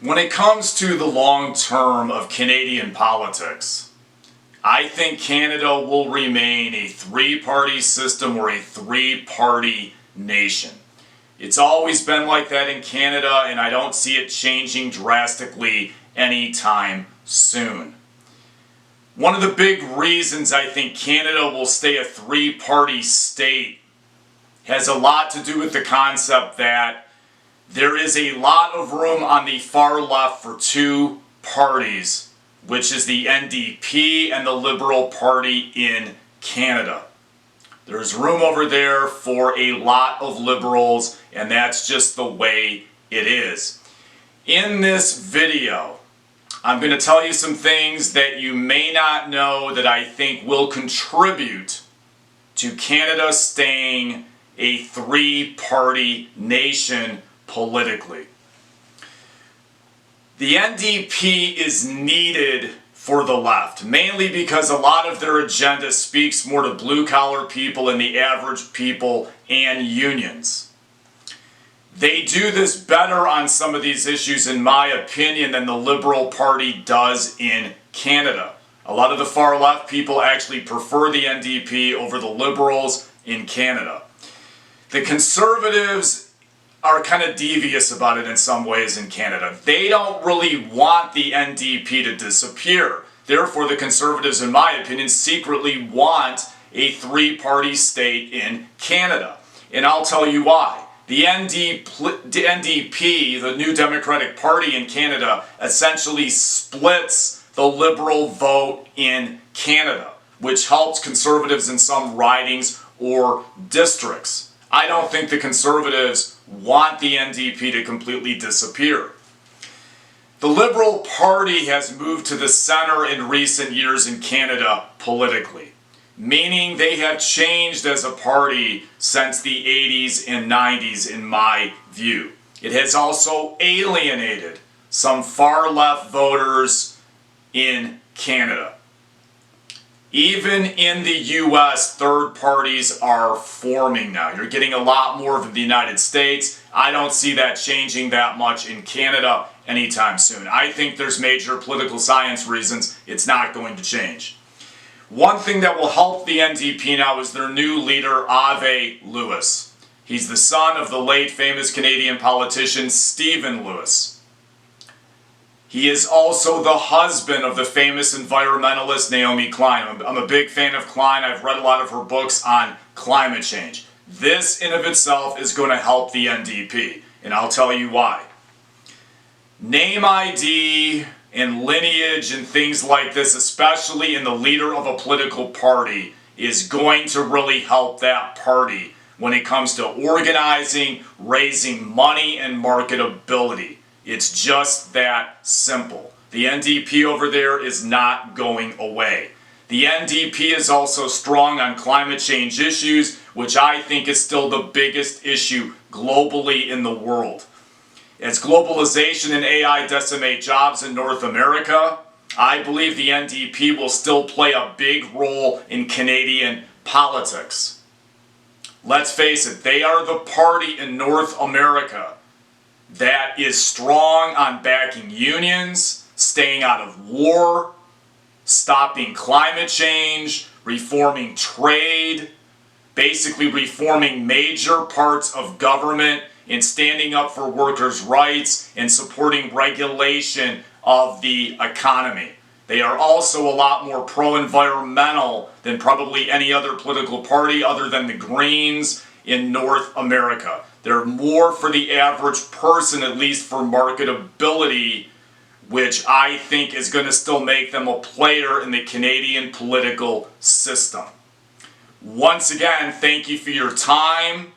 When it comes to the long term of Canadian politics, I think Canada will remain a three-party system or a three-party nation. It's always been like that in Canada, and I don't see it changing drastically anytime soon. One of the big reasons I think Canada will stay a three-party state has a lot to do with the concept that there is a lot of room on the far left for two parties, which is the NDP and the Liberal Party in Canada. There's room over there for a lot of liberals, and that's just the way it is. In this video, I'm going to tell you some things that you may not know that I think will contribute to Canada staying a three-party nation politically. The NDP is needed for the left, mainly because a lot of their agenda speaks more to blue-collar people and the average people and unions. They do this better on some of these issues, in my opinion, than the Liberal Party does in Canada. A lot of the far-left people actually prefer the NDP over the Liberals in Canada. The Conservatives are kind of devious about it in some ways in Canada. They don't really want the NDP to disappear. Therefore, the Conservatives, in my opinion, secretly want a three-party state in Canada. And I'll tell you why. The NDP, the New Democratic Party in Canada, essentially splits the Liberal vote in Canada, which helps Conservatives in some ridings or districts. I don't think the Conservatives want the NDP to completely disappear. The Liberal Party has moved to the center in recent years in Canada politically, meaning they have changed as a party since the 80s and 90s in my view. It has also alienated some far-left voters in Canada. Even in the U.S., third parties are forming now. You're getting a lot more from the United States. I don't see that changing that much in Canada anytime soon. I think there's major political science reasons it's not going to change. One thing that will help the NDP now is their new leader, Ave Lewis. He's the son of the late famous Canadian politician Stephen Lewis. He is also the husband of the famous environmentalist Naomi Klein. I'm a big fan of Klein. I've read a lot of her books on climate change. This in of itself is going to help the NDP, and I'll tell you why. Name ID and lineage and things like this, especially in the leader of a political party, is going to really help that party when it comes to organizing, raising money, and marketability. It's just that simple. The NDP over there is not going away. The NDP is also strong on climate change issues, which I think is still the biggest issue globally in the world. As globalization and AI decimate jobs in North America, I believe the NDP will still play a big role in Canadian politics. Let's face it, they are the party in North America that is strong on backing unions, staying out of war, stopping climate change, reforming trade, basically reforming major parts of government and standing up for workers' rights and supporting regulation of the economy. They are also a lot more pro-environmental than probably any other political party other than the Greens in North America. They're more for the average person, at least for marketability, which I think is going to still make them a player in the Canadian political system. Once again, thank you for your time.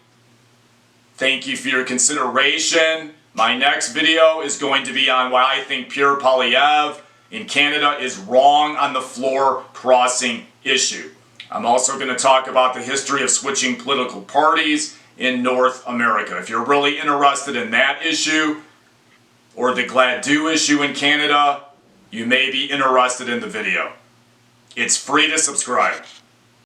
Thank you for your consideration. My next video is going to be on why I think Pierre Poilievre in Canada is wrong on the floor crossing issue. I'm also going to talk about the history of switching political parties in North America. If you're really interested in that issue, or the Glad-Do issue in Canada, you may be interested in the video. It's free to subscribe.